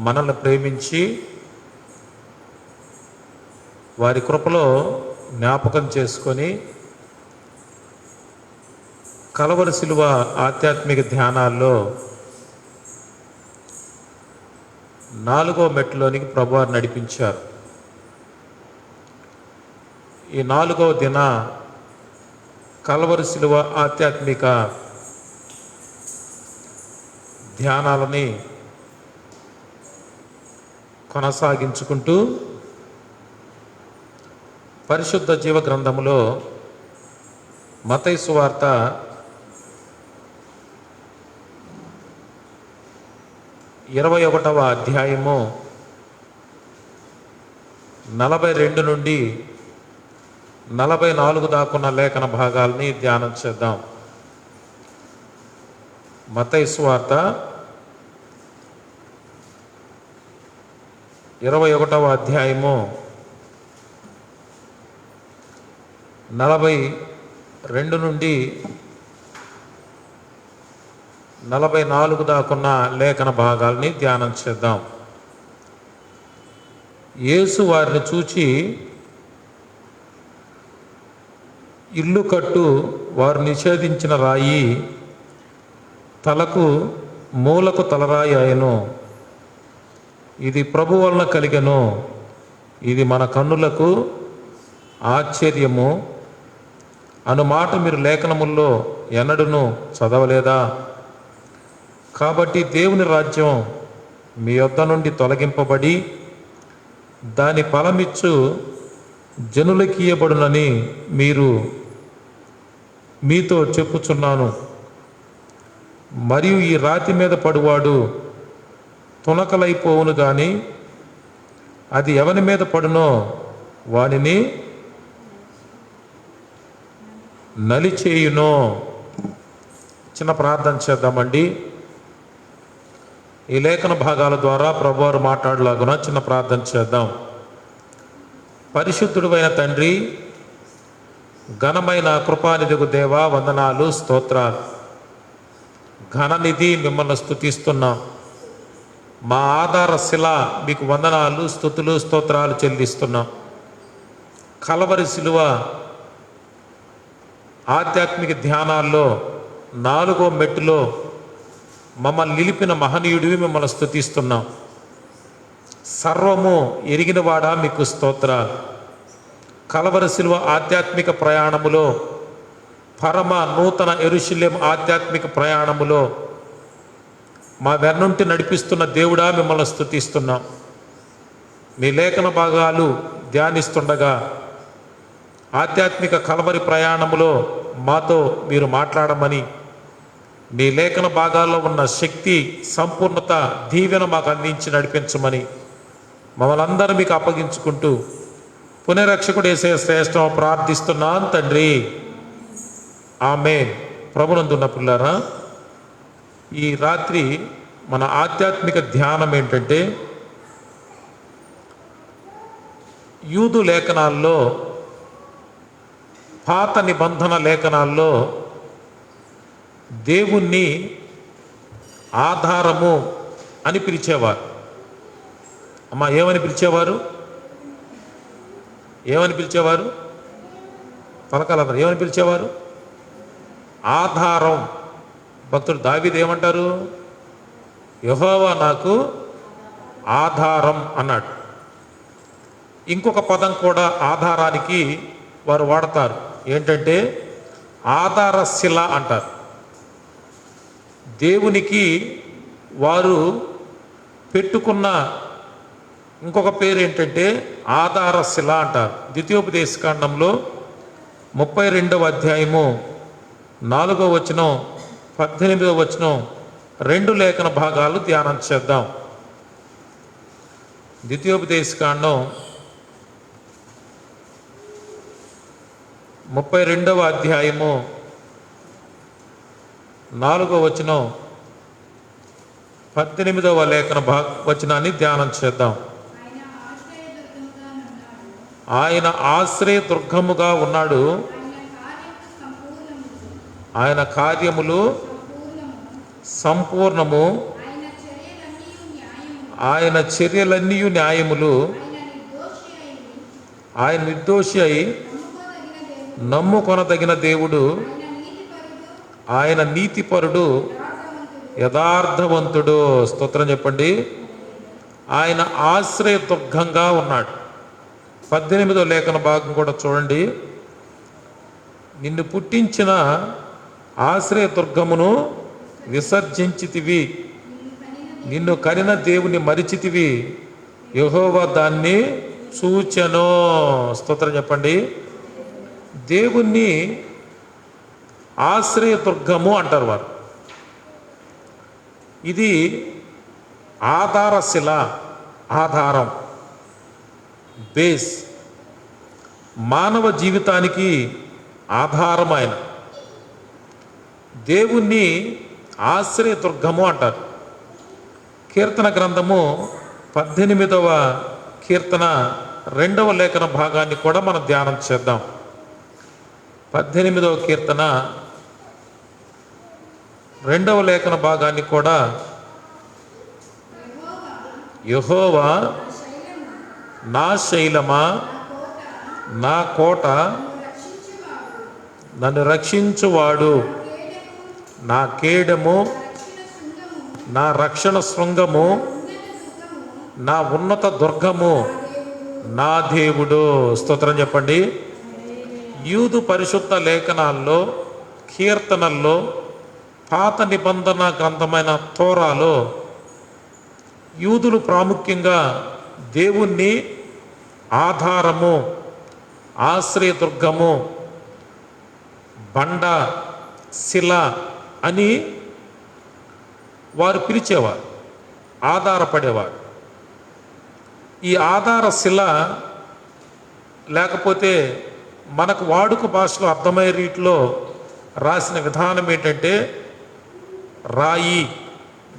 మనల్ని ప్రేమించి వారి కృపలో జ్ఞాపకం చేసుకొని కలవరి శిలువ ఆధ్యాత్మిక ధ్యానాల్లో 4వ మెట్టులోనికి ప్రభువారు నడిపించారు. ఈ 4వ దిన కలవరి శిలువ ఆధ్యాత్మిక ధ్యానాలని కొనసాగించుకుంటూ పరిశుద్ధ జీవ గ్రంథములో మత్తయి సువార్త 21వ అధ్యాయము 42 నుండి 44 దాకున్న లేఖన భాగాల్ని ధ్యానం చేద్దాం. మత్తయి సువార్త 21వ అధ్యాయము 42 నుండి 44 దాకున్న లేఖన భాగాల్ని ధ్యానం చేద్దాం. యేసు వారిని చూచి, ఇల్లు కట్టు వారు నిషేధించిన రాయి తలకు మూలకు తలరాయి ఆయను. ఇది ప్రభు వలన కలిగెను. ఇది మన కన్నులకు ఆశ్చర్యము అను మాట మీరు లేఖనముల్లో ఎన్నడూను చదవలేదా? కాబట్టి దేవుని రాజ్యం మీ యొద్ద నుండి తొలగింపబడి దాని ఫలమిచ్చు జనులకియబడునని మీతో చెప్పుచున్నాను. మరియు ఈ రాతి మీద పడువాడు తునకలైపోవును గాని అది ఎవని మీద పడునో వానిని నలిచేయునో. చిన్న ప్రార్థన చేద్దామండి. ఈ లేఖన భాగాల ద్వారా ప్రభువారు మాట్లాడలాగున చిన్న ప్రార్థన చేద్దాం. పరిశుద్ధుడైన తండ్రి, ఘనమైన కృపానిధిగు దేవా, వందనాలు, స్తోత్రాలు. ఘననిధి, మిమ్మల్ని స్తుతిస్తున్నాం. మా ఆధార శిల మీకు వందనాలు, స్తుతులు, స్తోత్రాలు చెల్లిస్తున్నాం. కలవరి శిలువ ఆధ్యాత్మిక ధ్యానాల్లో 4వ మెట్టులో మమ్మల్ని నిలిపిన మహనీయుడివి, మిమ్మల్ని స్తుతిస్తున్నాం. సర్వము ఎరిగినవాడా మీకు స్తోత్రాలు. కలవరి శిలువ ఆధ్యాత్మిక ప్రయాణములో, పరమ నూతన యెరూషలేం ఆధ్యాత్మిక ప్రయాణములో మా వెన్నుంటి నడిపిస్తున్న దేవుడా, మిమ్మల్ని స్తుతిస్తున్నాం. మీ లేఖన భాగాలు ధ్యానిస్తుండగా ఆధ్యాత్మిక కలవరి ప్రయాణములో మాతో మీరు మాట్లాడమని, మీ లేఖన భాగాల్లో ఉన్న శక్తి, సంపూర్ణత, దీవెన మాకు అందించి నడిపించమని మమ్మల్ని అందరూ మీకు అప్పగించుకుంటూ పునరక్షకుడు యేసయ్య శ్రేష్టం ప్రార్థిస్తున్నాను తండ్రి, ఆమేన్. ప్రభునందున్న పిల్లారా, ఈ రాత్రి మన ఆధ్యాత్మిక ధ్యానం ఏంటంటే, యూదు లేఖనాల్లో, పాత నిబంధన లేఖనాల్లో దేవుణ్ణి ఆధారము అని పిలిచేవారు. అమ్మా, ఏమని పిలిచేవారు? ఏమని పిలిచేవారు? పలకాలందరూ ఏమని పిలిచేవారు? ఆధారం. భక్తుడు దావీదు ఏమంటారు? యెహోవా నాకు ఆధారం అన్నాడు. ఇంకొక పదం కూడా ఆధారానికి వారు వాడతారు. ఏంటంటే ఆధారశిల అంటారు. దేవునికి వారు పెట్టుకున్న ఇంకొక పేరు ఏంటంటే ఆధారశిల అంటారు. ద్వితీయోపదేశకాండంలో 32వ అధ్యాయము 4వ వచనం, 18వ వచనం 2 లేఖన భాగాలు ధ్యానం చేద్దాం. ద్వితీయోపదేశకాండం 32వ అధ్యాయము 4వ వచనం, 18వ లేఖన వచనాన్ని ధ్యానం చేద్దాం. ఆయన ఆశ్రయ దుర్గముగా ఉన్నాడు, ఆయన కార్యములు సంపూర్ణము, ఆయన చర్యలన్నీ న్యాయములు, ఆయన నిర్దోషి అయి నమ్ముకొనదగిన దేవుడు, ఆయన నీతిపరుడు, యథార్థవంతుడు. స్తోత్రం చెప్పండి. ఆయన ఆశ్రయదుర్గంగా ఉన్నాడు. 18వ లేఖన భాగం కూడా చూడండి. నిన్ను పుట్టించిన ఆశ్రయదుర్గమును విసర్జించితివి, నిన్ను కనిన దేవుని మరిచితివి, యెహోవా దాన్ని చూచెను. స్తోత్రం చెప్పండి. దేవుణ్ణి ఆశ్రయదుర్గము అంటారు వారు. ఇది ఆధారశిల, ఆధారం, బేస్, మానవ జీవితానికి ఆధారం. ఆయన దేవుణ్ణి ఆశ్రయదుర్గము అంటారు. కీర్తన గ్రంథము 18వ కీర్తన 2వ లేఖన భాగాన్ని కూడా మనం ధ్యానం చేద్దాం. 18వ కీర్తన 2వ లేఖన భాగాన్ని కూడా, యెహోవా నా శైలమా, నా కోట, నన్ను రక్షించువాడు, నా కేడము, నా రక్షణ శృంగము, నా ఉన్నత దుర్గము, నా దేవుడు. స్తోత్రం చెప్పండి. యూదు పరిశుద్ధ లేఖనాల్లో, కీర్తనల్లో, పాత నిబంధన గ్రంథమైన తోరాలో యూదులు ప్రాముఖ్యంగా దేవుణ్ణి ఆధారము, ఆశ్రయదుర్గము, బండ, శిల అని వారు పిలిచేవారు, ఆధారపడేవారు. ఈ ఆధార శిల లేకపోతే మనకు వాడుక భాషలో అర్థమయ్యే రీతిలో రాసిన విధానం ఏంటంటే రాయి,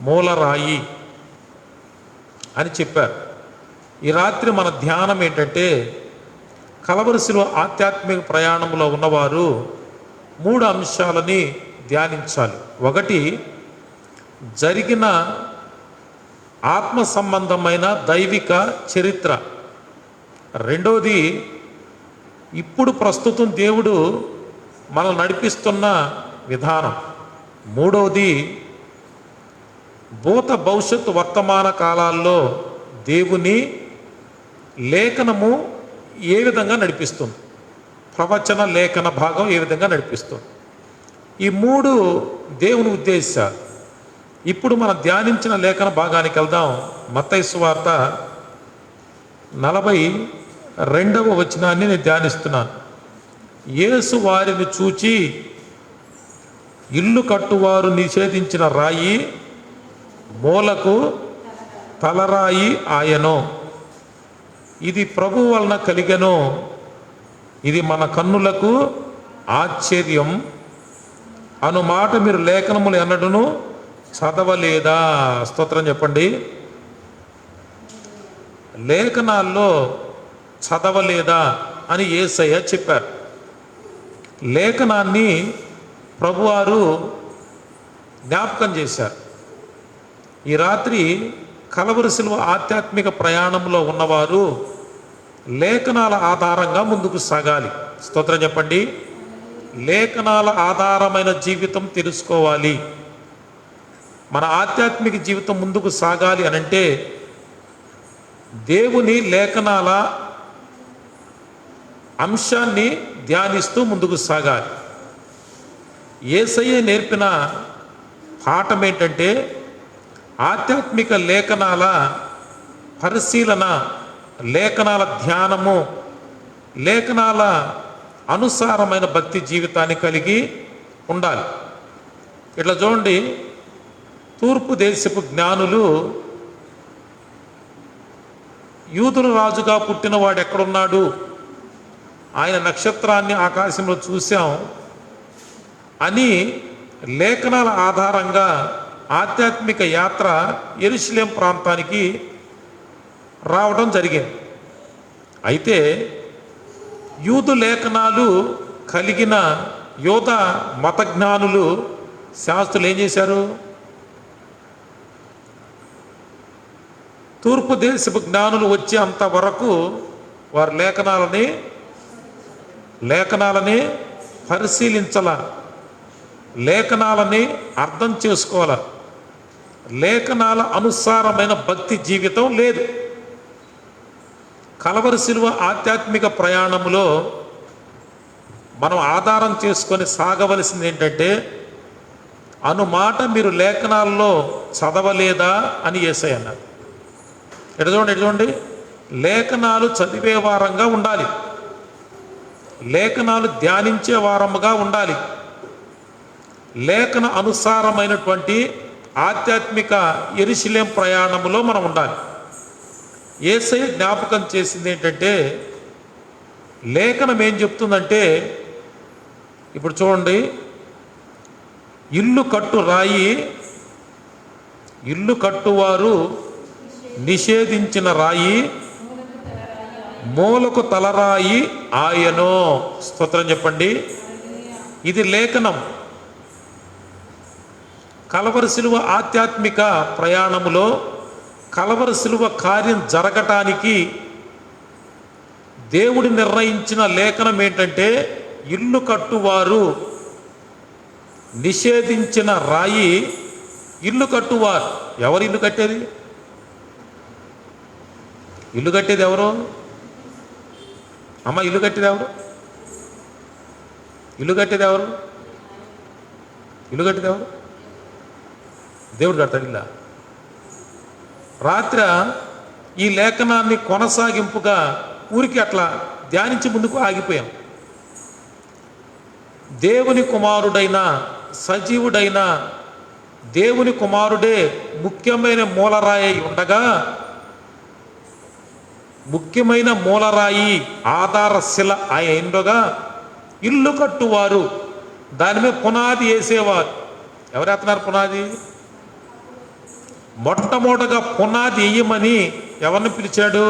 మూలరాయి అని చెప్పారు. ఈ రాత్రి మన ధ్యానం ఏంటంటే, కలవరి శిలువ ఆధ్యాత్మిక ప్రయాణంలో ఉన్నవారు 3 అంశాలని ధ్యానించాలి. ఒకటి, జరిగిన ఆత్మ సంబంధమైన దైవిక చరిత్ర. రెండవది, ఇప్పుడు ప్రస్తుతం దేవుడు మనల్ని నడిపిస్తున్న విధానం. మూడవది, భూత భవిష్యత్తు వర్తమాన కాలాల్లో దేవుని లేఖనము ఏ విధంగా నడిపిస్తుంది, ప్రవచన లేఖన భాగం ఏ విధంగా నడిపిస్తుంది. ఈ 3 దేవుని ఉద్దేశాలు. ఇప్పుడు మనం ధ్యానించిన లేఖన భాగానికి వెళ్దాం. మత్తయి సువార్త 42వ వచనాన్ని నేను ధ్యానిస్తున్నాను. యేసు వారిని చూచి, ఇల్లు కట్టువారు నిషేధించిన రాయి మూలకు తలరాయి ఆయను, ఇది ప్రభు వలన కలిగెను, ఇది మన కన్నులకు ఆశ్చర్యం అను మాట మీరు లేఖనములు ఎన్నడూను చదవలేదా? స్తోత్రం చెప్పండి. లేఖనాల్లో చదవలేదా అని యేసయ్య చెప్పారు. లేఖనాన్ని ప్రభువారు జ్ఞాపకం చేశారు. ఈ రాత్రి కలవరి శిలువ ఆధ్యాత్మిక ప్రయాణంలో ఉన్నవారు లేఖనాల ఆధారంగా ముందుకు సాగాలి. స్తోత్రం చెప్పండి. లేఖనాల ఆధారమైన జీవితం తెలుసుకోవాలి. మన ఆధ్యాత్మిక జీవితం ముందుకు సాగాలి అనంటే దేవుని లేఖనాల అంశాన్ని ధ్యానిస్తూ ముందుకు సాగాలి. యేసయ్య నేర్పిన పాఠం ఏంటంటే, ఆధ్యాత్మిక లేఖనాల పరిశీలన, లేఖనాల ధ్యానము, లేఖనాల అనుసారమైన భక్తి జీవితాన్ని కలిగి ఉండాలి. ఇట్లా చూడండి, తూర్పు దేశపు జ్ఞానులు యూదుల రాజుగా పుట్టిన వాడు ఎక్కడున్నాడు, ఆయన నక్షత్రాన్ని ఆకాశంలో చూశాం అని లేఖనాల ఆధారంగా ఆధ్యాత్మిక యాత్ర యెరూషలేం ప్రాంతానికి రావడం జరిగింది. అయితే యూదు లేఖనాలు కలిగిన యోధ మత జ్ఞానులు, శాస్త్రులు ఏం చేశారు? తూర్పు దేశపు జ్ఞానులు వచ్చే అంతవరకు వారు లేఖనాలని పరిశీలించాల, లేఖనాలని అర్థం చేసుకోవాల. లేఖనాల అనుసారమైన భక్తి జీవితం లేదు. కలవరి శిలువ ఆధ్యాత్మిక ప్రయాణంలో మనం ఆధారం చేసుకొని సాగవలసింది ఏంటంటే, అనుమాట మీరు లేఖనాల్లో చదవలేదా అని యేసయ్య అన్నారు. ఎడచూడండి, లేఖనాలు చదివే వారంగా ఉండాలి, లేఖనాలు ధ్యానించే వారముగా ఉండాలి, లేఖన అనుసారమైనటువంటి ఆధ్యాత్మిక యెరూషలేం ప్రయాణంలో మనం ఉండాలి. యేసయ్య జ్ఞాపకం చేసింది ఏంటంటే, లేఖనం ఏం చెప్తుందంటే, ఇప్పుడు చూడండి, ఇల్లు కట్టువారు నిషేధించిన రాయి మూలకు తలరాయి ఆయనో. స్తోత్రం చెప్పండి. ఇది లేఖనం. కలవరి శిలువ ఆధ్యాత్మిక ప్రయాణములో కలవరి శిలువ కార్యం జరగటానికి దేవుడు నిర్ణయించిన లేఖనం ఏంటంటే, ఇల్లు కట్టువారు నిషేధించిన రాయి. ఇల్లు కట్టువారు ఎవరు? ఇల్లు కట్టేది ఎవరు అమ్మ? ఇల్లు కట్టేది ఎవరు? దేవుడు కడతాడు ఇలా. రాత్రి ఈ లేఖనాన్ని కొనసాగింపుగా ఊరికి అట్లా ధ్యానించి ముందుకు ఆగిపోయాం. దేవుని కుమారుడైన, సజీవుడైన దేవుని కుమారుడే ముఖ్యమైన మూలరాయి ఉండగా, ముఖ్యమైన మూలరాయి ఆధారశిల ఉండగా, ఇల్లు కట్టువారు దాని మీద పునాది వేసేవారు. ఎవరు వేస్తున్నారు పునాది? మొట్టమొదటగా పునాది వేయమని ఎవరిని పిలిచాడు?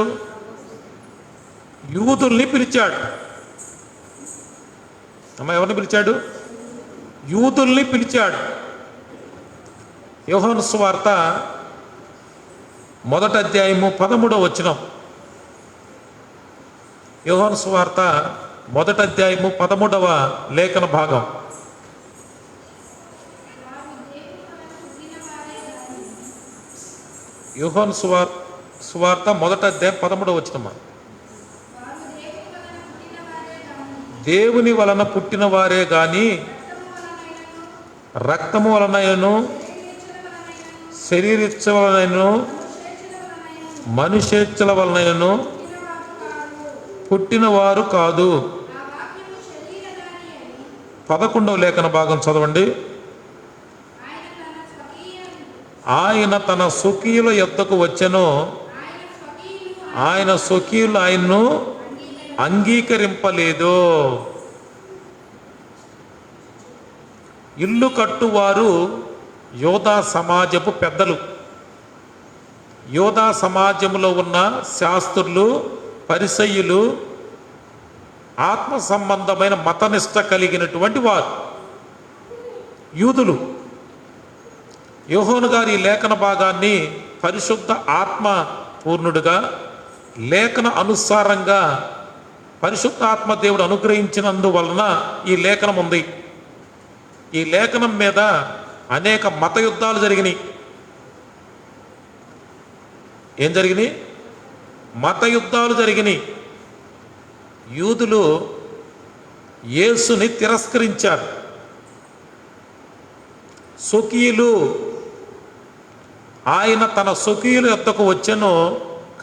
యూదుల్ని పిలిచాడు. అమ్మ, ఎవరిని పిలిచాడు? యూదుల్ని పిలిచాడు. యోహాను సువార్త 1వ అధ్యాయము 13వ వచనం. యోహాను సువార్త 1వ అధ్యాయము 13వ లేఖన భాగం. యోహాను సువార్త 1వ అధ్యాయం 13వ వచనం. దేవుని వలన పుట్టిన వారే గాని రక్తము వలనైనను, శరీరిచ్చ వలనైనను, మనుషేచ్ఛల వలనైనను పుట్టినవారు కాదు. 11వ లేఖన భాగం చదవండి. ఆయన తన స్వకీయుల యొద్దకు వచ్చెను, ఆయన స్వకీయులు ఆయన్ను అంగీకరింపలేదు. ఇల్లు కట్టువారు యోధా సమాజపు పెద్దలు. యోధా సమాజంలో ఉన్న శాస్త్రులు, పరిసయ్యులు, ఆత్మ సంబంధమైన మతనిష్ట కలిగినటువంటి వారు యూదులు. యోహాను గారి లేఖన భాగాన్ని పరిశుద్ధ ఆత్మ పూర్ణుడుగా, లేఖన అనుసారంగా పరిశుద్ధ ఆత్మ దేవుడు అనుగ్రహించినందువలన ఈ లేఖనం ఉంది. ఈ లేఖనం మీద అనేక మత యుద్ధాలు జరిగినాయి. ఏం జరిగినాయి? మత యుద్ధాలు జరిగినాయి. యూదులు యేసుని తిరస్కరించారు. స్వకీయులు ఆయన తన స్వకీయుల యొద్దకు వచ్చెను,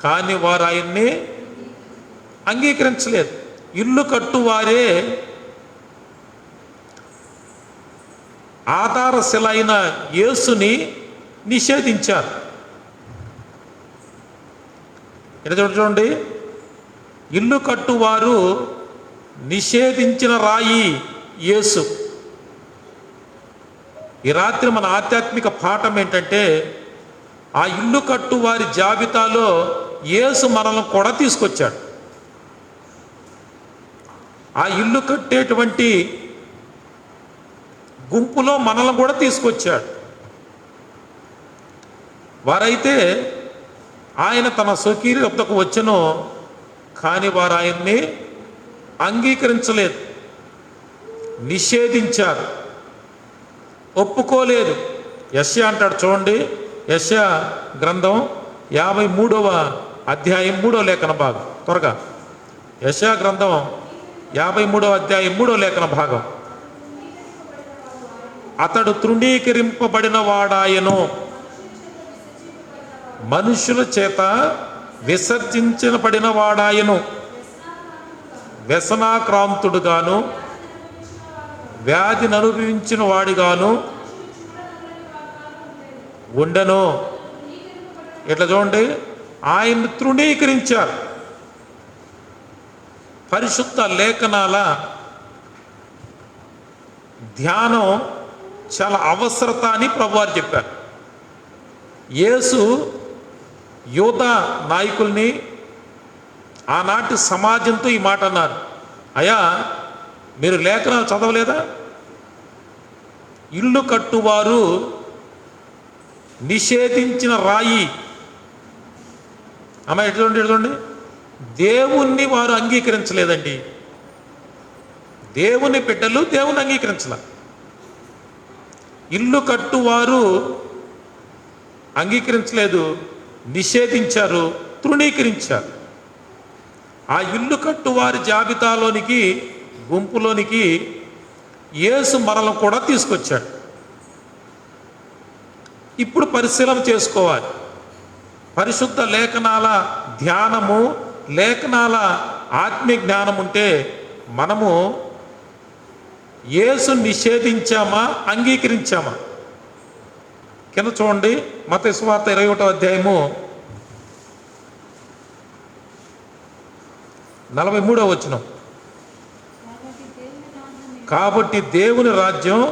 కానీ వారు ఆయన్ని అంగీకరించలేదు. ఇల్లు కట్టువారే ఆధారశిలైన యేసుని నిషేధించారు. ఇక్కడ చూడండి, ఇల్లు కట్టువారు నిషేధించిన రాయి యేసు. ఈ రాత్రి మన ఆధ్యాత్మిక పాఠం ఏంటంటే, ఆ ఇల్లు కట్టు వారి జాబితాలో యేసు మనల్ని కూడా తీసుకొచ్చాడు. ఆ ఇల్లు కట్టేటువంటి గుంపులో మనల్ని కూడా తీసుకొచ్చాడు. వారైతే ఆయన తన స్వకీయుల వద్దకు వచ్చెను, కానీ వారు ఆయన్ని అంగీకరించలేదు, నిషేధించారు, ఒప్పుకోలేదు. యెషయా అంటాడు చూడండి, యెషయా గ్రంథం 53వ అధ్యాయం 3వ లేఖన భాగం. త్వరగా యెషయా గ్రంథం 53వ అధ్యాయం 3వ లేఖన భాగం. అతడు తృణీకరింపబడిన వాడాయను, మనుషుల చేత విసర్జించబడిన వాడాయను, వ్యసనాక్రాంతుడుగాను వ్యాధిని అనుభవించిన వాడిగాను ఉండెను. ఇట్లా చూడండి, ఆయన్ని తృణీకరించారు. పరిశుద్ధ లేఖనాల ధ్యానం చాలా అవసరత అని ప్రభువారు చెప్పారు. యేసు యూదా నాయకుల్ని, ఆనాటి సమాజంతో ఈ మాట అన్నారు, అయ్యా మీరు లేఖనాలు చదవలేదా? ఇల్లు కట్టువారు నిషేధించిన రాయి. అమ్మ ఎట్లండి, దేవుణ్ణి వారు అంగీకరించలేదండి. దేవుని బిడ్డలు దేవుని అంగీకరించాల. ఇల్లు కట్టువారు అంగీకరించలేదు, నిషేధించారు, తృణీకరించారు. ఆ ఇల్లు కట్టువారి జాబితాలోనికి, గుంపులోనికి యేసు మనల్ని కూడా తీసుకొచ్చాడు. ఇప్పుడు పరిశీలన చేసుకోవాలి. పరిశుద్ధ లేఖనాల ధ్యానము, లేఖనాల ఆత్మీయ జ్ఞానం ఉంటే మనము యేసు నిషేధించామా, అంగీకరించామా? కింద చూడండి, మత్తయి సువార్త 21వ అధ్యాయము 43వ వచనం. కాబట్టి దేవుని రాజ్యం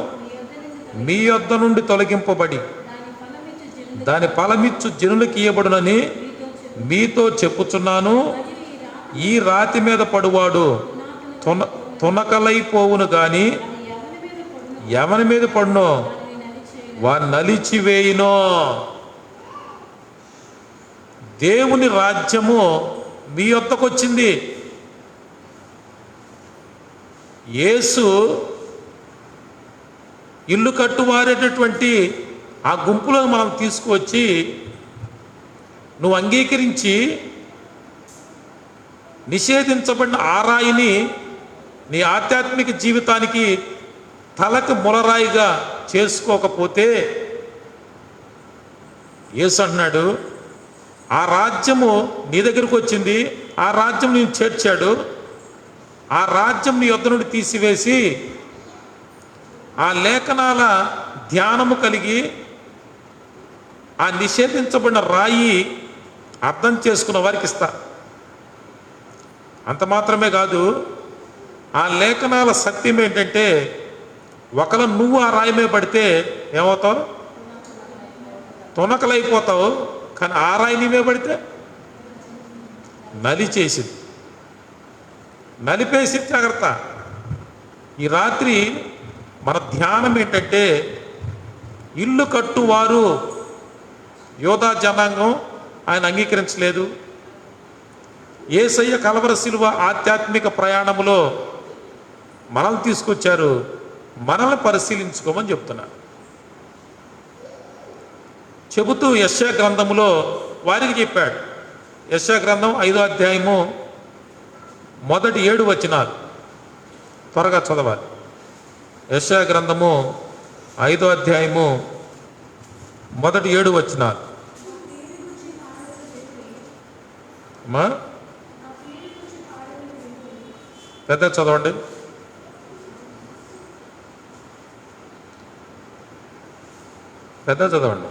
మీ యొద్ద నుండి తొలగింపబడి దాని ఫలమిచ్చు జనులకు ఇయ్యబడునని మీతో చెప్పుచున్నాను. ఈ రాతి మీద పడువాడు తునకలైపోవును గాని ఎవని మీద పడునో వారిని నలిచివేయునో. దేవుని రాజ్యము మీ యొద్దకు వచ్చింది. యేసు ఇల్లు కట్టువారేటటువంటి ఆ గుంపులో మనం తీసుకువచ్చి నువ్వు అంగీకరించి నిషేధించబడిన ఆ రాయిని నీ ఆధ్యాత్మిక జీవితానికి తలకు మొలరాయిగా చేసుకోకపోతే, యేసు అంటున్నాడు, ఆ రాజ్యము నీ దగ్గరకు వచ్చింది, ఆ రాజ్యం నేను చేర్చాడు, ఆ రాజ్యం నీ యొద్ద నుండి తీసివేసి ఆ లేఖనాల ధ్యానము కలిగి ఆ నిషేధించబడిన రాయి అర్థం చేసుకున్న వారికి ఇస్తా. అంత మాత్రమే కాదు, ఆ లేఖనాల సత్యం ఏంటంటే, ఒకవేళ నువ్వు ఆ రాయి మీద పడితే ఏమవుతావు? తునకలైపోతావు. కానీ ఆ రాయి నీ మీద పడితే నలిచేసింది, నలిపేసి జాగ్రత్త. ఈ రాత్రి మన ధ్యానం ఏంటంటే, ఇల్లు కట్టువారు యోధా జనాంగం ఆయన అంగీకరించలేదు. యేసయ్య కలవరి శిలువ ఆధ్యాత్మిక ప్రయాణములో మనల్ని తీసుకొచ్చారు. మనల్ని పరిశీలించుకోమని చెప్తున్నారు. చెబుతూ యెషయా గ్రంథములో వారికి చెప్పాడు. యెషయా గ్రంథం 5వ అధ్యాయము మొదటి 7 వచనాలు త్వరగా చదవాలి. యెషయా గ్రంథము 5వ అధ్యాయము మొదటి 7 వచనాలు. అమ్మా పెద్ద చదవండి. పెద్ద చదవండి.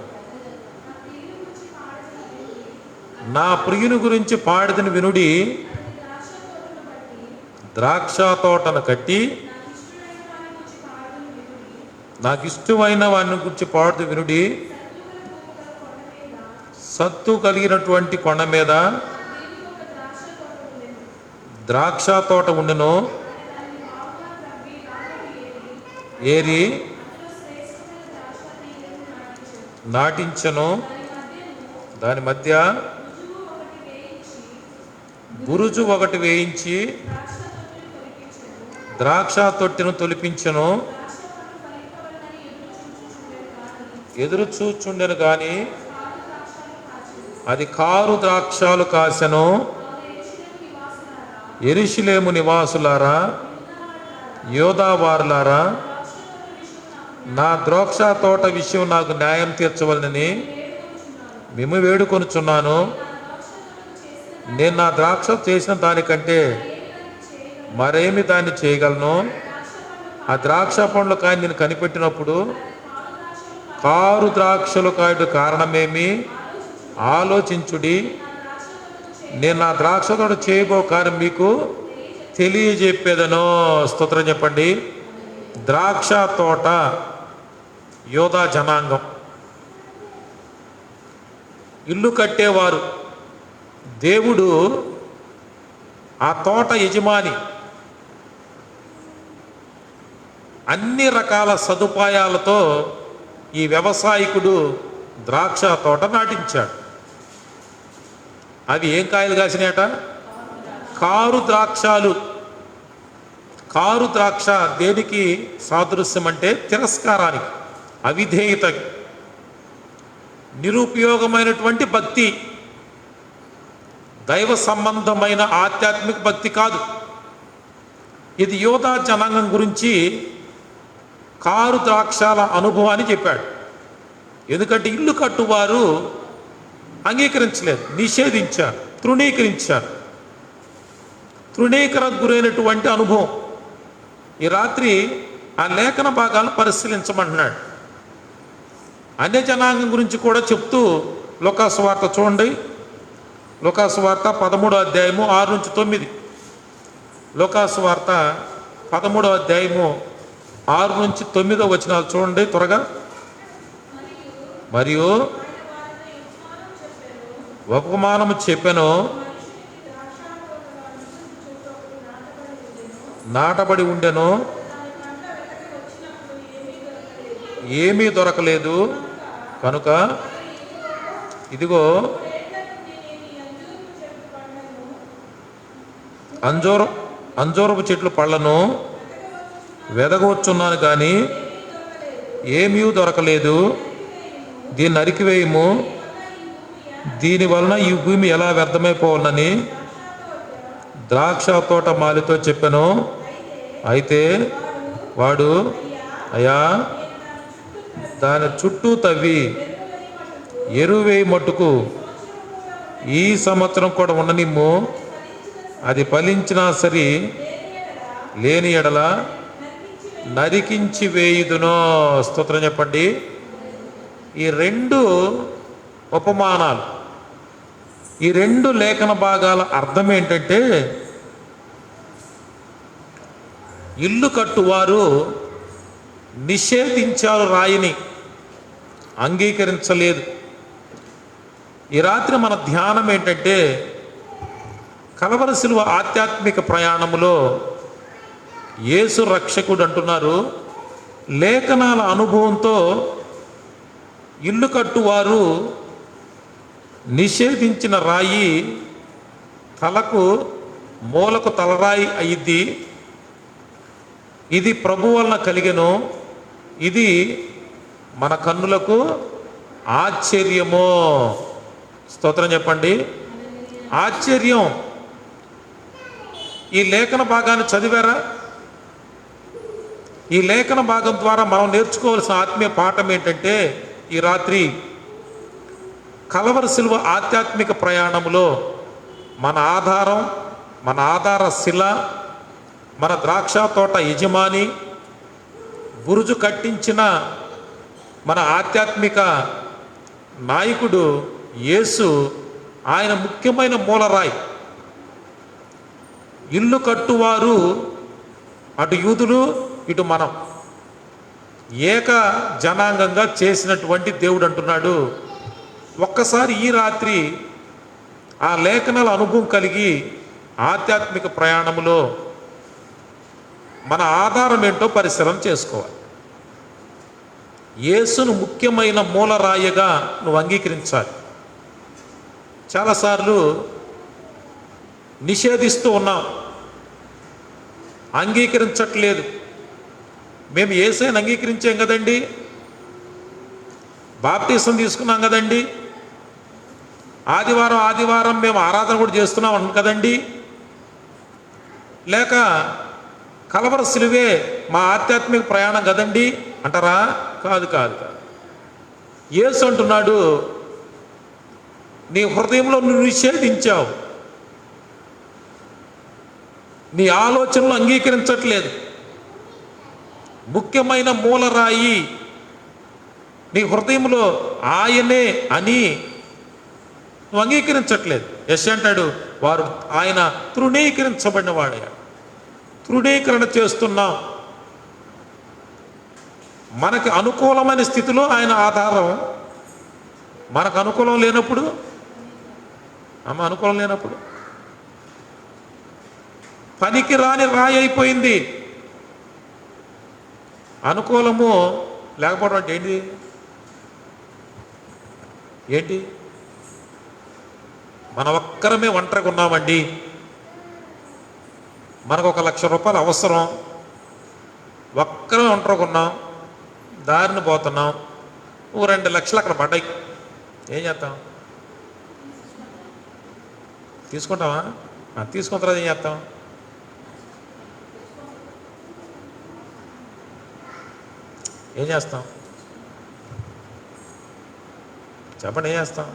నా ప్రియుని గురించి పాడిదని వినుడి, ద్రాక్ష తోటను కట్టి నాకు ఇష్టమైన వాడిని గురించి పాడుతూ వినుడి, సత్తు కలిగినటువంటి కొండ మీద ద్రాక్ష తోట ఉండెను, ఏరి నాటించను, దాని మధ్య బురుజు ఒకటి వేయించి ద్రాక్ష తొట్టిను తొలిపించెను. ఎదురు చూచుండెను గాని అది కారు ద్రాక్షాలు కాసెను. యెరూషలేము నివాసులారా, యోధావారులారా, నా ద్రాక్ష తోట విషయం నాకు న్యాయం తీర్చవలనని మేము వేడుకొనుచున్నాను. నేను నా ద్రాక్ష చేసిన దానికంటే మరేమి దాన్ని చేయగలను? ఆ ద్రాక్ష పండ్లు కాయ నేను కనిపెట్టినప్పుడు కారు ద్రాక్షలు కాయడు కారణమేమి? ఆలోచించుడి. నేను నా ద్రాక్ష తోట చేయబో కార్యం మీకు తెలియజెప్పేదను. స్తోత్రం చెప్పండి. ద్రాక్ష తోట యోధా జనాంగం, ఇల్లు కట్టేవారు. దేవుడు ఆ తోట యజమాని. అన్ని రకాల సదుపాయాలతో ఈ వ్యవసాయకుడు ద్రాక్ష తోట నాటించాడు. అవి ఏం కాయలు కాసినాయట? కారు ద్రాక్షాలు. కారు ద్రాక్ష దేనికి సాదృశ్యం అంటే తిరస్కారానికి, అవిధేయతకి, నిరుపయోగమైనటువంటి భక్తి, దైవ సంబంధమైన ఆధ్యాత్మిక భక్తి కాదు. ఇది యోధా జనాంగం గురించి కారు ద్రాక్షాల అనుభవాన్ని చెప్పాడు. ఎందుకంటే ఇల్లు కట్టువారు అంగీకరించలేదు, నిషేధించారు, తృణీకరించారు. తృణీకరణకు గురైనటువంటి అనుభవం. ఈ రాత్రి ఆ లేఖన భాగాలను పరిశీలించమంటున్నాడు. అన్య జనాంగం గురించి కూడా చెప్తూ లూకాసు వార్త చూడండి. లూకాసు వార్త 13వ అధ్యాయము 6 నుంచి 9. లూకాసు వార్త 13వ అధ్యాయము 6 నుంచి 9 వచనాలు చూడండి త్వరగా. మరియు ఉపమానము చెప్పెను, నాటబడి ఉండెను, ఏమీ దొరకలేదు. కనుక ఇదిగో అంజూరపు చెట్లు పళ్ళను వెదగవచ్చున్నాను కానీ ఏమీ దొరకలేదు. దీన్ని నరికివేయము, దీని వలన ఈ భూమి ఎలా వ్యర్థమైపోవాలని ద్రాక్ష తోట మాలితో చెప్పాను. అయితే వాడు, అయ్యా, దాని చుట్టూ తవ్వి ఎరువేయి మట్టుకు ఈ సంవత్సరం కూడా ఉండనిమ్ము, అది ఫలించినా సరి, లేని ఎడల నరికించి వేయుదునో. స్తోత్రం చెప్పండి. ఈ రెండు ఉపమానాలు, ఈ రెండు లేఖన భాగాల అర్థం ఏంటంటే, ఇల్లు కట్టువారు నిషేధించారు, రాయిని అంగీకరించలేదు. ఈ రాత్రి మన ధ్యానం ఏంటంటే, కలవరి శిలువ ఆధ్యాత్మిక ప్రయాణములో యేసు రక్షకుడు అంటున్నారు, లేఖనాల అనుభవంతో ఇల్లు కట్టువారు నిషేధించిన రాయి తలకు మూలకు తలరాయి అయ్యిద్ది. ఇది ప్రభు వలన కలిగెను, ఇది మన కన్నులకు ఆశ్చర్యమో. స్తోత్రం చెప్పండి. ఆశ్చర్యం. ఈ లేఖన భాగాన్ని చదివారా? ఈ లేఖన భాగం ద్వారా మనం నేర్చుకోవాల్సిన ఆత్మీయ పాఠం ఏంటంటే, ఈ రాత్రి కలవరి శిలువ ఆధ్యాత్మిక ప్రయాణంలో మన ఆధారం, మన ఆధార శిల, మన ద్రాక్ష తోట యజమాని, బురుజు కట్టించిన మన ఆధ్యాత్మిక నాయకుడు యేసు. ఆయన ముఖ్యమైన మూలరాయి. ఇల్లు కట్టువారు అటు యూదులు, ఇటు మనం ఏక జనాంగంగా చేసినటువంటి దేవుడు అంటున్నాడు. ఒక్కసారి ఈ రాత్రి ఆ లేఖనాల అనుభవం కలిగి ఆధ్యాత్మిక ప్రయాణంలో మన ఆధారం ఏంటో పరిశీలన చేసుకోవాలి. యేసును ముఖ్యమైన మూలరాయిగా నువ్వు అంగీకరించాలి. చాలాసార్లు నిషేధిస్తూ ఉన్నాం, అంగీకరించట్లేదు. మేము యేసుని అంగీకరించాం కదండి, బాప్టిజం తీసుకున్నాం కదండి, ఆదివారం ఆదివారం మేము ఆరాధన కూడా చేస్తున్నాం కదండి, లేక కలవర సిలువే మా ఆధ్యాత్మిక ప్రయాణం కదండి అంటారా? కాదు కాదు కాదు. యేసు అంటున్నాడు, నీ హృదయంలో నువ్వు నిషేధించావు, నీ ఆలోచనలు అంగీకరించట్లేదు. ముఖ్యమైన మూలరాయి నీ హృదయంలో ఆయనే అని నువ్వు అంగీకరించట్లేదు. యెషయా అంటాడు, వారు ఆయన తృణీకరించబడిన వాడే. తృణీకరణ చేస్తున్నాం. మనకి అనుకూలమైన స్థితిలో ఆయన ఆధారం, మనకు అనుకూలం లేనప్పుడు అనుకూలం లేనప్పుడు పనికి రాని రాయి అయిపోయింది. అనుకూలము లేకపోవడం అంటే ఏంటి? ఏంటి? మన ఒక్కరమే ఒంటరిగా ఉన్నామండి, మనకు 1,00,000 రూపాయలు అవసరం, ఒక్కరమే ఒంటరిగా ఉన్నాం, దారిని పోతున్నాం, 2 లక్షలు అక్కడ పడ్డాయి, ఏం చేస్తాం? తీసుకుంటావా? తీసుకున్న తర్వాత ఏం చేస్తాం? ఏం చేస్తాం చెప్పండి, ఏం చేస్తాం?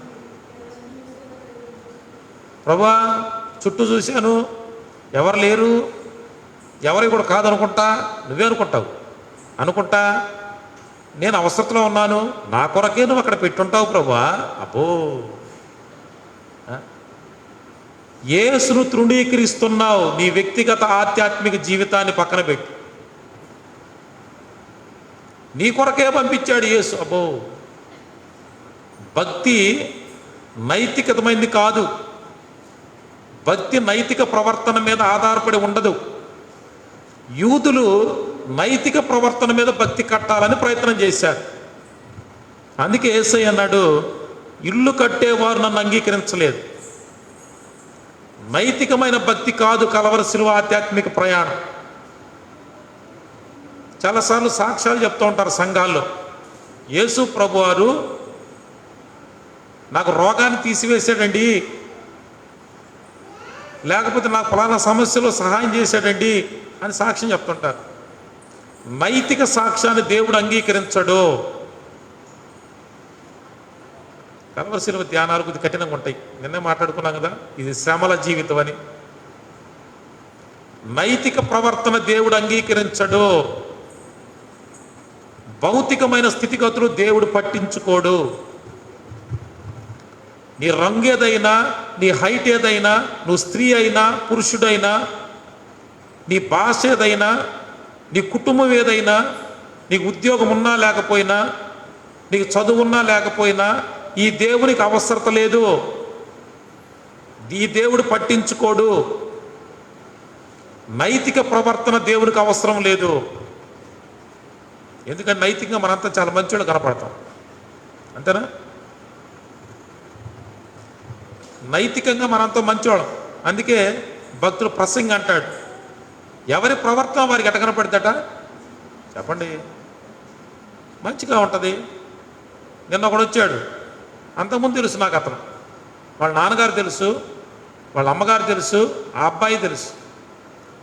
ప్రభువా చుట్టూ చూశాను, ఎవరు లేరు, ఎవరికి కూడా కాదనుకుంటా, నువ్వే అనుకుంటా నేను అవసరతలో ఉన్నాను, నా కొరకే నువ్వు అక్కడ పెట్టుంటావు ప్రభువా. అబ్బో, యేసును తృణీకరిస్తున్నావు. నీ వ్యక్తిగత ఆధ్యాత్మిక జీవితాన్ని పక్కన పెట్టి నీ కొరకే పంపించాడు యేసు. అబ్బో, భక్తి నైతికతమైంది కాదు. భక్తి నైతిక ప్రవర్తన మీద ఆధారపడి ఉండదు. యూదులు నైతిక ప్రవర్తన మీద భక్తి కట్టాలని ప్రయత్నం చేశారు. అందుకే యేసయ్య అన్నాడు, ఇల్లు కట్టేవారు నన్ను అంగీకరించలేదు. నైతికమైన భక్తి కాదు కలవర సిలువ ఆధ్యాత్మిక ప్రయాణం. చాలాసార్లు సాక్ష్యాలు చెప్తూ ఉంటారు సంఘాల్లో, యేసు ప్రభువారు నాకు రోగాన్ని తీసివేశాడండి, లేకపోతే నాకు ఫలానా సమస్యలో సహాయం చేశాడండి అని సాక్ష్యం చెప్తుంటారు. నైతిక సాక్ష్యాన్ని దేవుడు అంగీకరించడు. కలవర సిలువ ధ్యానాలు కొద్ది కఠినంగా ఉంటాయి, నిన్నే మాట్లాడుకున్నాం కదా, ఇది శ్రమల జీవితం అని. నైతిక ప్రవర్తన దేవుడు అంగీకరించడు. భౌతికమైన స్థితిగతులు దేవుడు పట్టించుకోడు. నీ రంగు ఏదైనా, నీ హైట్ ఏదైనా, నువ్వు స్త్రీ అయినా పురుషుడైనా, నీ భాష ఏదైనా, నీ కుటుంబం ఏదైనా, నీకు ఉద్యోగం ఉన్నా లేకపోయినా, నీకు చదువు ఉన్నా లేకపోయినా, ఈ దేవునికి అవసరత లేదు. ఈ దేవుడు పట్టించుకోడు. నైతిక ప్రవర్తన దేవునికి అవసరం లేదు. ఎందుకంటే నైతికంగా మనంతా చాలా మంచివాళ్ళు కనపడతాం, అంతేనా? నైతికంగా మనంతా మంచివాళ్ళం. అందుకే భక్తులు ప్రసంగి అంటాడు, ఎవరి ప్రవర్తన వారికి ఎట కనపడదట చెప్పండి, మంచిగా ఉంటుంది. నిన్న ఒకడు వచ్చాడు, అంతకుముందు తెలుసు నాకు అతను, వాళ్ళ నాన్నగారు తెలుసు, వాళ్ళ అమ్మగారు తెలుసు, ఆ అబ్బాయి తెలుసు.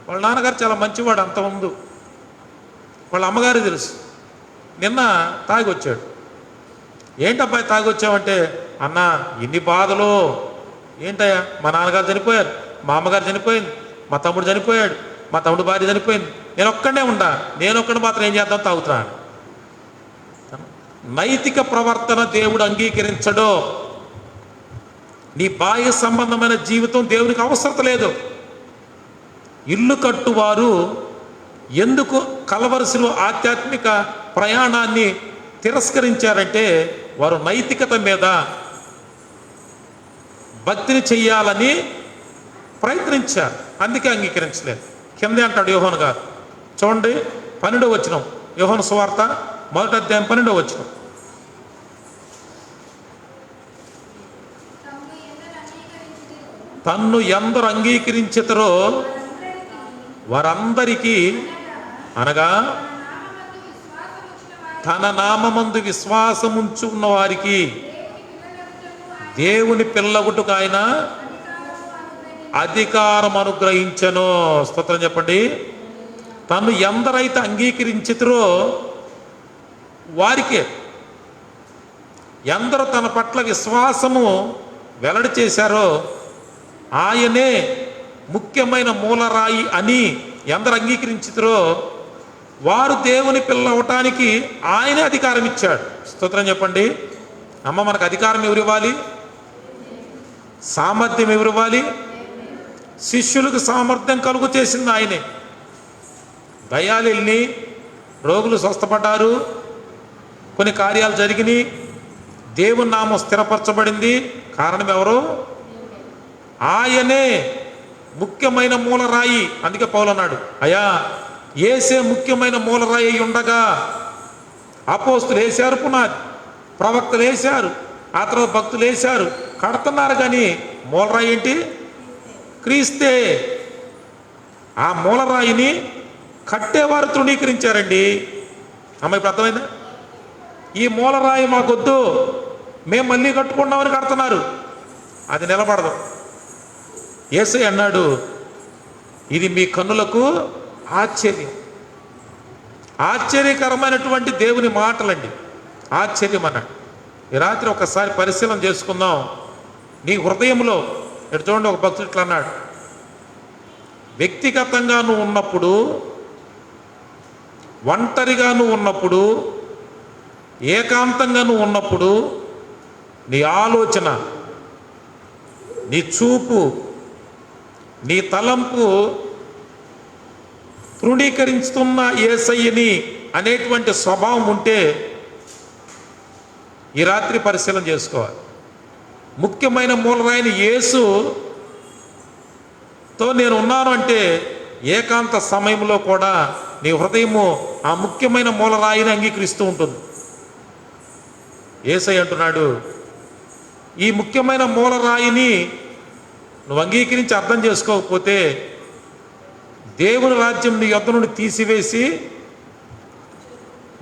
వాళ్ళ నాన్నగారు చాలా మంచివాడు అంతకుముందు, వాళ్ళ అమ్మగారు తెలుసు. నిన్న తాగి వచ్చాడు. ఏంటి అబ్బాయి తాగి వచ్చావంటే, అన్న ఇన్ని బాధలు ఏంటయ్యా, మా నాన్నగారు చనిపోయారు, మా అమ్మగారు చనిపోయింది, మా తమ్ముడు చనిపోయాడు, మా తమ్ముడు భార్య చనిపోయింది, నేను ఒక్కడే ఉండా, నేను ఒక్కడు మాత్రం ఏం చేద్దాం, తాగుతున్నాను. నైతిక ప్రవర్తన దేవుడు అంగీకరించడు. నీ బాహ్య సంబంధమైన జీవితం దేవునికి అవసరం లేదు. ఇల్లు కట్టువారు ఎందుకు కలవర సిలువ ఆధ్యాత్మిక ప్రయాణాన్ని తిరస్కరించారంటే, వారు నైతికత మీద భక్తిని చెయ్యాలని ప్రయత్నించారు, అందుకే అంగీకరించలేదు. కిందే అంటాడు యోహాను గారు, చూడండి 12వ వచనం, యోహాను సువార్త 1వ అధ్యాయం 12వ వచనం. తన్ను ఎందరు అంగీకరించుతారో వారందరికీ, అనగా తన నామమందు విశ్వాసముంచున్న వారికి దేవుని పిల్లగుటకు ఆయన అధికారం అనుగ్రహించెను. స్తోత్రం చెప్పండి. తను ఎందరైతే అంగీకరించుతారో వారికే, ఎందరూ తన పట్ల విశ్వాసము వెల్లడి చేశారో ఆయనే ముఖ్యమైన మూలరాయి అని ఎందరు అంగీకరించుతారో వారు దేవుని పిల్ల అవటానికి ఆయనే అధికారం ఇచ్చాడు. స్తోత్రం చెప్పండి. అమ్మ, మనకు అధికారం ఎవరు ఇవ్వాలి? సామర్థ్యం ఎవరు ఇవ్వాలి? శిష్యులకు సామర్థ్యం కలుగు చేసింది ఆయనే. దయ్యాలు వెళ్ళి రోగులు స్వస్థపడ్డారు, కొన్ని కార్యాలు జరిగినాయి, దేవుని నామం స్థిరపరచబడింది. కారణం ఎవరు? ఆయనే ముఖ్యమైన మూలరాయి. అందుకే పౌలు అన్నాడు, అయ్యా యేసే ముఖ్యమైన మూలరాయి అయి ఉండగా అపోస్తులు వేశారు పునాది, ప్రవక్తలు వేశారు, ఆ తర్వాత భక్తులు వేశారు, కడుతున్నారు. కానీ మూలరాయి ఏంటి? క్రీస్తే. ఆ మూలరాయిని కట్టేవారు తృణీకరించారండి. అమ్మ, ఇప్పుడు అర్థమైందా? ఈ మూలరాయి మాకొద్దు, మేము మళ్ళీ కట్టుకున్నామని కడుతున్నారు. అది నిలబడదు. యేసయ్య అన్నాడు, ఇది మీ కన్నులకు ఆశ్చర్యం. ఆశ్చర్యకరమైనటువంటి దేవుని మాటలండి. ఆశ్చర్యం అన్నాడు. ఈ రాత్రి ఒకసారి పరిశీలన చేసుకుందాం. నీ హృదయంలో ఇటు చూడండి, ఒక భక్తుడు ఇట్లా అన్నాడు, వ్యక్తిగతంగా నువ్వు ఉన్నప్పుడు, ఒంటరిగా నువ్వు ఉన్నప్పుడు, ఏకాంతంగా నువ్వు ఉన్నప్పుడు నీ ఆలోచన, నీ చూపు, నీ తలంపు తృణీకరిస్తున్న యేసయ్యని అనేటువంటి స్వభావం ఉంటే ఈ రాత్రి పరిశీలన చేసుకోవాలి. ముఖ్యమైన మూలరాయిని యేసుతో నేను ఉన్నాను అంటే ఏకాంత సమయంలో కూడా నీ హృదయము ఆ ముఖ్యమైన మూలరాయిని అంగీకరిస్తూ ఉంటుంది. యేసయ్య అంటున్నాడు, ఈ ముఖ్యమైన మూలరాయిని నువ్వు అంగీకరించి అర్థం చేసుకోకపోతే దేవుని రాజ్యం నీ యొద్ద నుండి తీసివేసి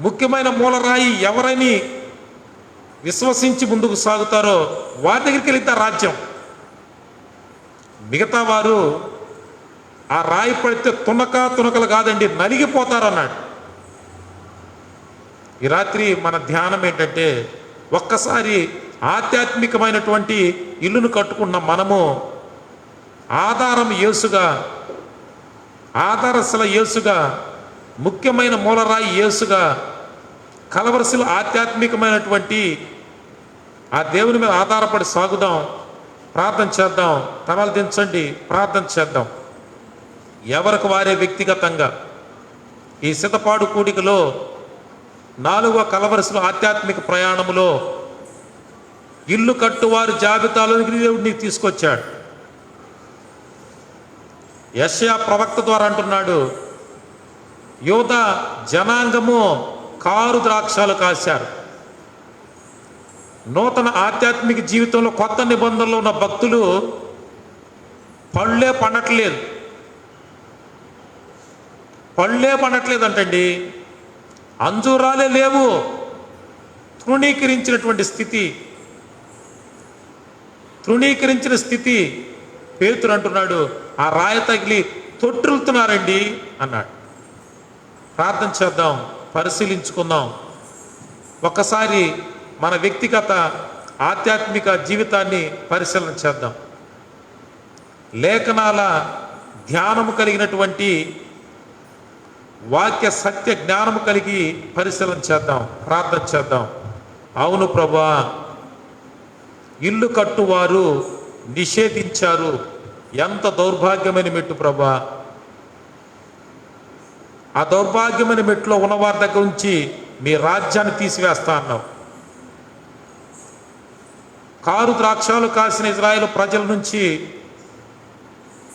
ముఖ్యమైన మూలరాయి ఎవరని విశ్వసించి ముందుకు సాగుతారో వారి దగ్గరికి వెళ్తారు రాజ్యం. మిగతా వారు ఆ రాయి పడితే తునకలు కాదండి, నలిగిపోతారు అన్నాడు. ఈ రాత్రి మన ధ్యానం ఏంటంటే, ఒక్కసారి ఆధ్యాత్మికమైనటువంటి ఇల్లును కట్టుకున్న మనము ఆధారం యేసుగా, ఆధారశిల యేసుగా, ముఖ్యమైన మూలరాయి యేసుగా, కలవరశిల ఆధ్యాత్మికమైనటువంటి ఆ దేవుని మీద ఆధారపడి సాగుదాం. ప్రార్థన చేద్దాం. తలలు దించండి, ప్రార్థన చేద్దాం. ఎవరికి వారే వ్యక్తిగతంగా ఈ సితపాడు కూడికలో 4వ కలవరశిల ఆధ్యాత్మిక ప్రయాణములో ఇల్లు కట్టువారి జాబితాలోనికి దేవుడిని తీసుకొచ్చాడు. యెషయా ప్రవక్త ద్వారా అంటున్నాడు, యోధా జనాంగము కారు ద్రాక్షాలు కాశారు. నూతన ఆధ్యాత్మిక జీవితంలో కొత్త నిబంధనలో ఉన్న భక్తులు పళ్ళే పండట్లేదు అంటండి. అంజూరాలే లేవు. తృణీకరించిన స్థితి. పేతురు అంటున్నాడు, ఆ రాయి తగిలి తొట్టిల్లుతున్నారండి అన్నాడు. ప్రార్థన చేద్దాం, పరిశీలించుకుందాం. ఒక్కసారి మన వ్యక్తిగత ఆధ్యాత్మిక జీవితాన్ని పరిశీలన చేద్దాం. లేఖనాల ధ్యానము కలిగినటువంటి వాక్య సత్య జ్ఞానము కలిగి పరిశీలన చేద్దాం, ప్రార్థన చేద్దాం. అవును ప్రభువా, ఇల్లు కట్టువారు నిషేధించారు. ఎంత దౌర్భాగ్యమైన మెట్టు ప్రభువా. ఆ దౌర్భాగ్యమైన మెట్టులో ఉన్నవారి దగ్గర నుంచి మీ రాజ్యాన్ని తీసివేస్తా అన్నావు. కారు ద్రాక్షాలు కాసిన ఇజ్రాయేలు ప్రజల నుంచి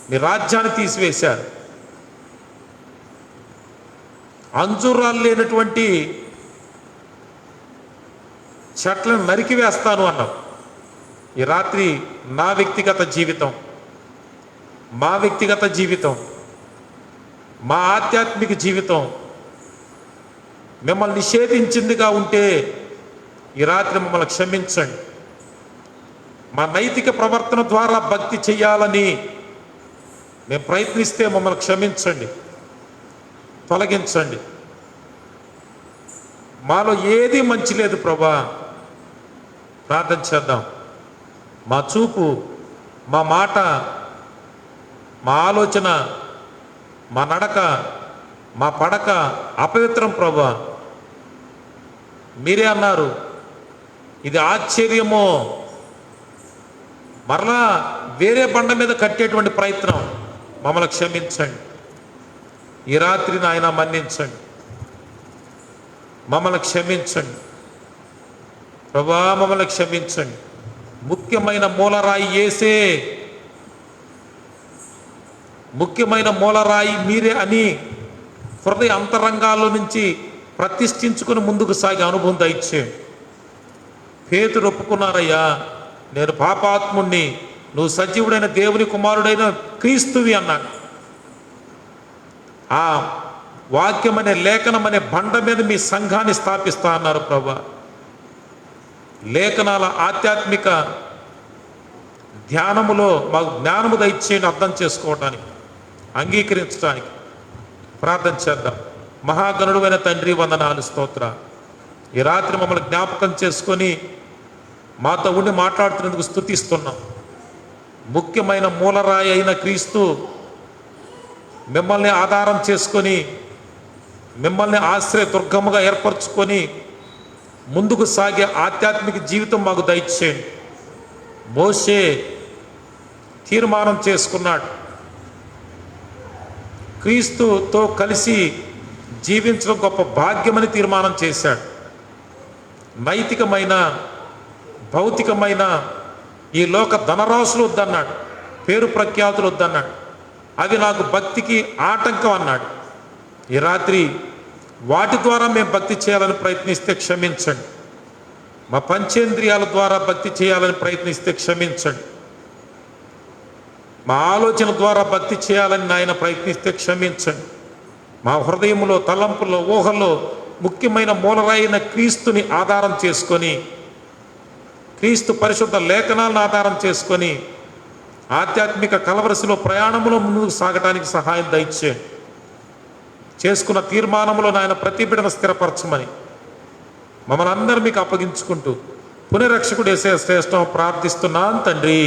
మీ రాజ్యాన్ని తీసివేశారు. అంజూరాలు లేనటువంటి చెట్లను నరికివేస్తాను అన్నావు. ఈ రాత్రి నా వ్యక్తిగత జీవితం, మా వ్యక్తిగత జీవితం, మా ఆధ్యాత్మిక జీవితం మిమ్మల్ని నిషేధించిందిగా ఉంటే ఈ రాత్రి మమ్మల్ని క్షమించండి. మా నైతిక ప్రవర్తన ద్వారా భక్తి చేయాలని మేము ప్రయత్నిస్తే మమ్మల్ని క్షమించండి, తొలగించండి. మాలో ఏది మంచి లేదు ప్రభా. ప్రార్థన చేద్దాం. మా చూపు, మా మాట, మా ఆలోచన, మా నడక, మా పడక అపవిత్రం ప్రభా. మీరే అన్నారు, ఇది ఆశ్చర్యమో, మరలా వేరే బండ మీద కట్టేటువంటి ప్రయత్నం. మమ్మల్ని క్షమించండి. ఈ రాత్రి నాయన మన్నించండి, మమ్మల్ని క్షమించండి ప్రభా, మమ్మల్ని క్షమించండి. ముఖ్యమైన మూలరాయి యేసే, ముఖ్యమైన మూలరాయి మీరే అని హృదయ అంతరంగాల్లో నుంచి ప్రతిష్ఠించుకుని ముందుకు సాగే అనుభవం దయచేయండి. పేతురు ఒప్పుకున్నారయ్యా, నేను పాపాత్ముణ్ణి, నువ్వు సజీవుడైన దేవుని కుమారుడైన క్రీస్తువి అన్నాడు. ఆ వాక్యం అనే లేఖనం అనే బండ మీద మీ సంఘాన్ని స్థాపిస్తా అన్నారు ప్రభా. లేఖనాల ఆధ్యాత్మిక ధ్యానములో మాకు జ్ఞానము దయచేయండి, అర్థం చేసుకోవడానికి, అంగీకరించడానికి. ప్రార్థన చేద్దాం. మహాగణుడైన తండ్రి, వందనాలు, స్తోత్ర. ఈ రాత్రి మమ్మల్ని జ్ఞాపకం చేసుకొని మాతో ఉండి మాట్లాడుతున్నందుకు స్తుతిస్తున్నాం. ముఖ్యమైన మూలరాయి అయిన క్రీస్తు మిమ్మల్ని ఆధారం చేసుకొని, మిమ్మల్ని ఆశ్రయ దుర్గముగా ఏర్పరచుకొని ముందుకు సాగే ఆధ్యాత్మిక జీవితం మాకు దయచేయండి. మోషే తీర్మానం చేసుకున్నాడు, క్రీస్తుతో కలిసి జీవించడం గొప్ప భాగ్యమని తీర్మానం చేశాడు. నైతికమైన, భౌతికమైన ఈ లోక ధనరాశులు వద్దన్నాడు, పేరు ప్రఖ్యాతులు వద్దన్నాడు, అవి నాకు భక్తికి ఆటంకం అన్నాడు. ఈ రాత్రి వాటి ద్వారా మేము భక్తి చేయాలని ప్రయత్నిస్తే క్షమించండి. మా పంచేంద్రియాల ద్వారా భక్తి చేయాలని ప్రయత్నిస్తే క్షమించండి. మా ఆలోచన ద్వారా భక్తి చేయాలని నాయన ప్రయత్నిస్తే క్షమించండి. మా హృదయంలో, తలంపుల్లో, ఊహల్లో ముఖ్యమైన మూలరాయిన క్రీస్తుని ఆధారం చేసుకొని, క్రీస్తు పరిశుద్ధ లేఖనాలను ఆధారం చేసుకొని ఆధ్యాత్మిక కలవరసిలో ప్రయాణంలో ముందుకు సాగడానికి సహాయం దయచేయండి. చేసుకున్న తీర్మానంలో నాయన ప్రతి బిడ్డను స్థిరపరచమని మమ్మల్ని అందరూ మీకు అప్పగించుకుంటూ పునరక్షకుడు యేసయ్య శ్రేష్టం ప్రార్థిస్తున్నాను తండ్రి.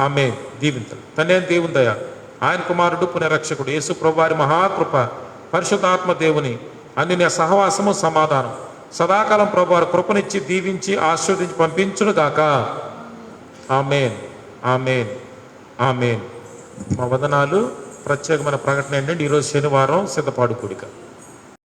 ఆమె దీవింతలు. తండ్రి దేవుని దయ, ఆయన కుమారుడు పునరక్షకుడు యేసు ప్రభువారి మహాకృప, పరిశుద్ధాత్మ దేవుని అన్నిన సహవాసము, సమాధానం సదాకాలం ప్రభువారి కృపనిచ్చి దీవించి ఆశీర్వదించి పంపించును గాక. ఆమేన్, ఆమేన్, ఆమేన్. మా వదనాలు. ప్రత్యేకమైన ప్రకటన ఏంటంటే ఈరోజు శనివారం సిద్ధపాడు కూడిక.